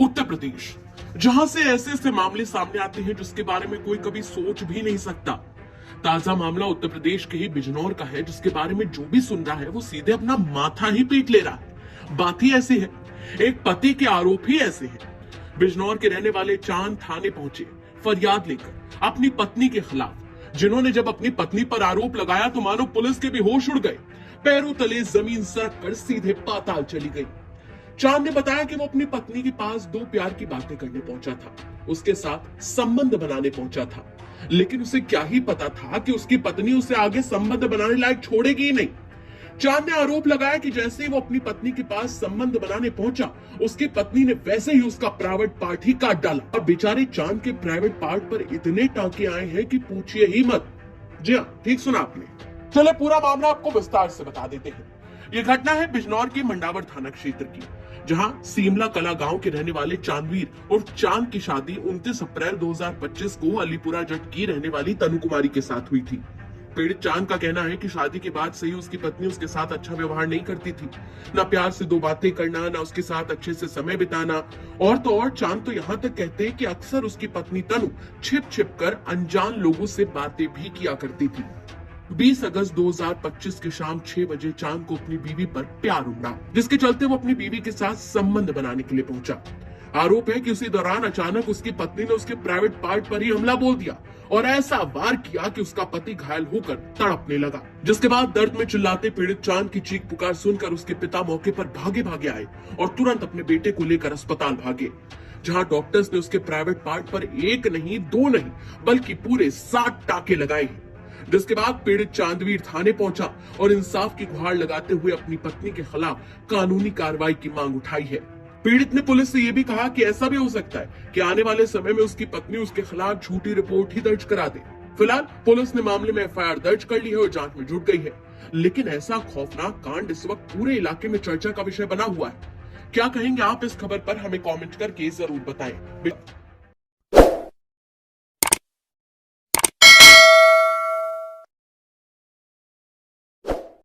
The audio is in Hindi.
उत्तर प्रदेश, जहां से ऐसे ऐसे मामले सामने आते हैं जिसके बारे में कोई कभी सोच भी नहीं सकता। ताजा मामला उत्तर प्रदेश के ही बिजनौर का है, जिसके बारे में जो भी सुन रहा है वो सीधे अपना माथा ही पीट ले रहा है। बात ही ऐसी है, एक पति के आरोप ही ऐसे हैं। बिजनौर के रहने वाले चांद थाने पहुंचे फरियाद लेकर अपनी पत्नी के खिलाफ, जिन्होंने जब अपनी पत्नी पर आरोप लगाया तो मानो पुलिस के भी होश उड़ गए। पैरों तले जमीन सरक कर सीधे पाताल चली गई। चांद ने बताया कि वो अपनी पत्नी के पास दो प्यार की बातें करने पहुंचा था, उसके साथ संबंध बनाने पहुंचा था, लेकिन उसे क्या ही पता था कि उसकी पत्नी उसे आगे संबंध बनाने लायक छोड़ेगी ही नहीं। चांद ने आरोप लगाया कि जैसे ही वो अपनी पत्नी के पास संबंध बनाने पहुंचा, उसकी पत्नी ने वैसे ही उसका प्राइवेट पार्ट ही काट डाला। और बेचारे चांद के प्राइवेट पार्ट पर इतने टांके आए हैं कि पूछिए ही मत। जी हाँ, ठीक सुना आपने। चले पूरा मामला आपको विस्तार से बता देते हैं। ये घटना है बिजनौर के मंडावर थाना क्षेत्र की, जहां सीमला कला गांव के रहने वाले चांदवीर और चांद की शादी 29 अप्रैल 2025 को अलीपुरा जट की रहने वाली तनु कुमारी के साथ हुई थी। पीड़ित चांद का कहना है कि शादी के बाद से ही उसकी पत्नी उसके साथ अच्छा व्यवहार नहीं करती थी, ना प्यार से दो बातें करना, ना उसके साथ अच्छे से समय बिताना। और तो और चांद तो यहाँ तक कहते हैं कि अक्सर उसकी पत्नी तनु छिप छिप कर अनजान लोगों से बातें भी किया करती थी। 20 अगस्त 2025 की शाम 6 बजे चांद को अपनी बीवी पर प्यार उमड़ा, जिसके चलते वो अपनी बीवी के साथ संबंध बनाने के लिए पहुंचा। आरोप है कि उसी दौरान अचानक उसकी पत्नी ने उसके प्राइवेट पार्ट पर ही हमला बोल दिया और ऐसा वार किया कि उसका पति घायल होकर तड़पने लगा, जिसके बाद दर्द में चिल्लाते पीड़ित चांद की चीख पुकार सुनकर उसके पिता मौके पर भागे भागे आए और तुरंत अपने बेटे को लेकर अस्पताल भागे, जहां डॉक्टर्स ने उसके प्राइवेट पार्ट पर एक नहीं, दो नहीं, बल्कि पूरे 60 टाके लगाए। जिसके बाद पीड़ित चांदवीर थाने पहुंचा और इंसाफ की गुहार लगाते हुए अपनी पत्नी के खिलाफ कानूनी कार्रवाई की मांग उठाई है। पीड़ित ने पुलिस से यह भी कहा कि ऐसा भी हो सकता है कि आने वाले समय में उसकी पत्नी उसके खिलाफ झूठी रिपोर्ट ही दर्ज करा दे। फिलहाल पुलिस ने मामले में एफआईआर दर्ज कर ली है और जांच में जुट गई है। लेकिन ऐसा खौफनाक कांड इस वक्त पूरे इलाके में चर्चा का विषय बना हुआ है। क्या कहेंगे आप इस खबर पर? हमें कमेंट करके जरूर बताएं।